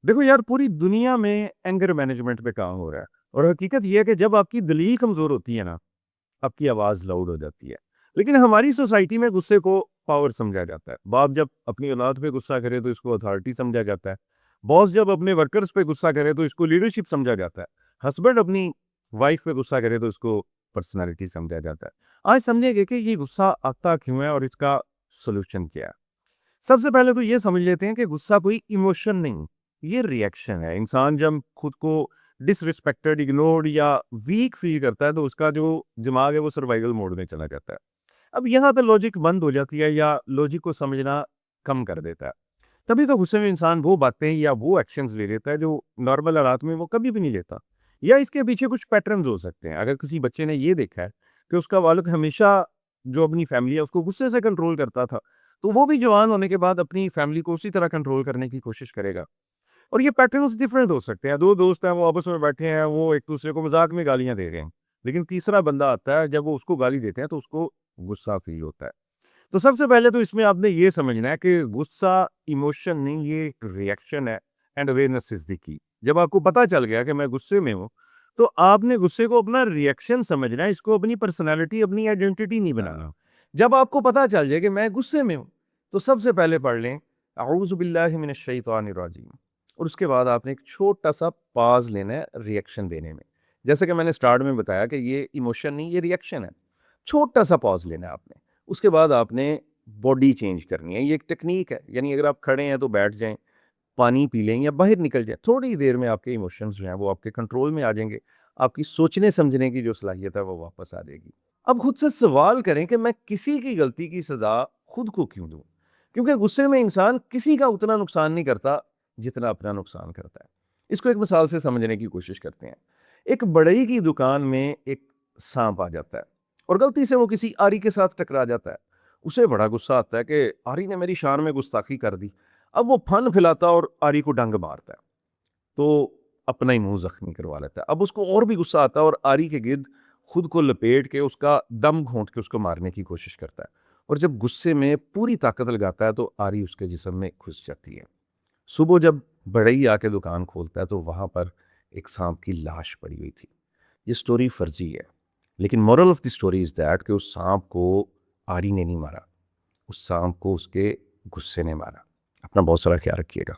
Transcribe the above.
देखो यार, पूरी दुनिया में एंगर मैनेजमेंट पे काम हो रहा है और हकीकत ये है कि जब आपकी दलील कमज़ोर होती है ना, आपकी आवाज़ लाउड हो जाती है। लेकिन हमारी सोसाइटी में गुस्से को पावर समझा जाता है। बाप जब अपनी औलाद पे गुस्सा करे तो इसको अथॉरिटी समझा जाता है। बॉस जब अपने वर्कर्स पे गुस्सा करे तो इसको लीडरशिप समझा जाता है। हस्बैंड अपनी वाइफ पे गुस्सा करे तो इसको पर्सनैलिटी समझा जाता है। आज समझेंगे कि ये गुस्सा आता क्यों है और इसका सॉल्यूशन क्या है। सबसे पहले तो ये समझ लेते हैं कि गुस्सा कोई इमोशन नहीं, ये रिएक्शन है। इंसान जब खुद को डिसरिस्पेक्टेड, इग्नोर्ड या वीक फील करता है तो उसका जो दिमाग है वो सर्वाइवल मोड में चला जाता है। अब यहाँ तो लॉजिक बंद हो जाती है या लॉजिक को समझना कम कर देता है। तभी तो गुस्से में इंसान वो बातें या वो एक्शंस ले लेता है जो नॉर्मल हालात में वो कभी भी नहीं लेता। या इसके पीछे कुछ पैटर्न्स हो सकते हैं। अगर किसी बच्चे ने ये देखा है कि उसका वालिद हमेशा जो अपनी फैमिली है उसको गुस्से से कंट्रोल करता था, तो वो भी जवान होने के बाद अपनी फैमिली को उसी तरह कंट्रोल करने की कोशिश करेगा। और ये पैटर्न्स डिफरेंट हो सकते हैं। 2 दोस्त हैं, वो आपस में बैठे हैं, वो एक-दूसरे को मज़ाक में गालियाँ दे रहे हैं। लेकिन तीसरा बंदा आता है, जब वो उसको गाली देते हैं तो उसको गुस्सा फ़ील होता है। तो सबसे पहले तो इसमें आपने ये समझना है कि गुस्सा इमोशन नहीं, ये एक रिएक्शन है and awareness is the key. जब आपको पता चल गया कि मैं गुस्से में हूँ, तो आपने गुस्से को अपना रिएक्शन समझना है, इसको अपनी पर्सनैलिटी, अपनी आइडेंटिटी नहीं बनाना। जब आपको पता चल जाए कि मैं गुस्से में हूँ, तो सबसे पहले पढ़ लें अऊज़ु बिल्लाहि मिनश शैतानिर रजीम और उसके बाद आपने एक छोटा-सा पॉज़ लेना है रिएक्शन देने में। जैसे कि मैंने स्टार्ट में बताया कि ये इमोशन नहीं, ये रिएक्शन है। छोटा-सा पॉज़ लेना है आपने। उसके बाद आपने बॉडी चेंज करनी है। ये एक टेक्नीक है, यानी अगर आप खड़े हैं तो बैठ जाएँ, पानी पी लें या बाहर निकल जाएँ। थोड़ी देर में आपके इमोशंस जो हैं वो आपके कंट्रोल में आ जाएँगे। आपकी सोचने-समझने की जो सलाहियत है वो वापस आ जाएगी। अब खुद से सवाल करें कि मैं किसी की गलती की सज़ा खुद को क्यों दूँ? क्योंकि गुस्से में इंसान किसी का उतना नुकसान नहीं करता जितना अपना नुकसान करता है। इसको एक मिसाल से समझने की कोशिश करते हैं। एक बढ़ई की दुकान में एक साँप आ जाता है और गलती से वो किसी आरी के साथ टकरा जाता है। उसे बड़ा गुस्सा आता है कि आरी ने मेरी शान में गुस्ताखी कर दी। अब वो फन फैलाता और आरी को डंग मारता है, तो अपना ही मुँह ज़ख्मी करवा लेता है। अब उसको और भी गुस्सा आता है और आरी के गिर्द खुद को लपेट के उसका दम घोंट के उसको मारने की कोशिश करता है। और जब गुस्से में पूरी ताकत लगाता है तो आरी उसके जिस्म में घुस जाती है। सुबह जब बढ़ई आके दुकान खोलता है तो वहाँ पर एक सांप की लाश पड़ी हुई थी। ये स्टोरी फर्जी है, लेकिन moral of the story is that कि उस सांप को आरी ने नहीं मारा, उस सांप को उसके गुस्से ने मारा। अपना बहुत सारा ख्याल रखिएगा।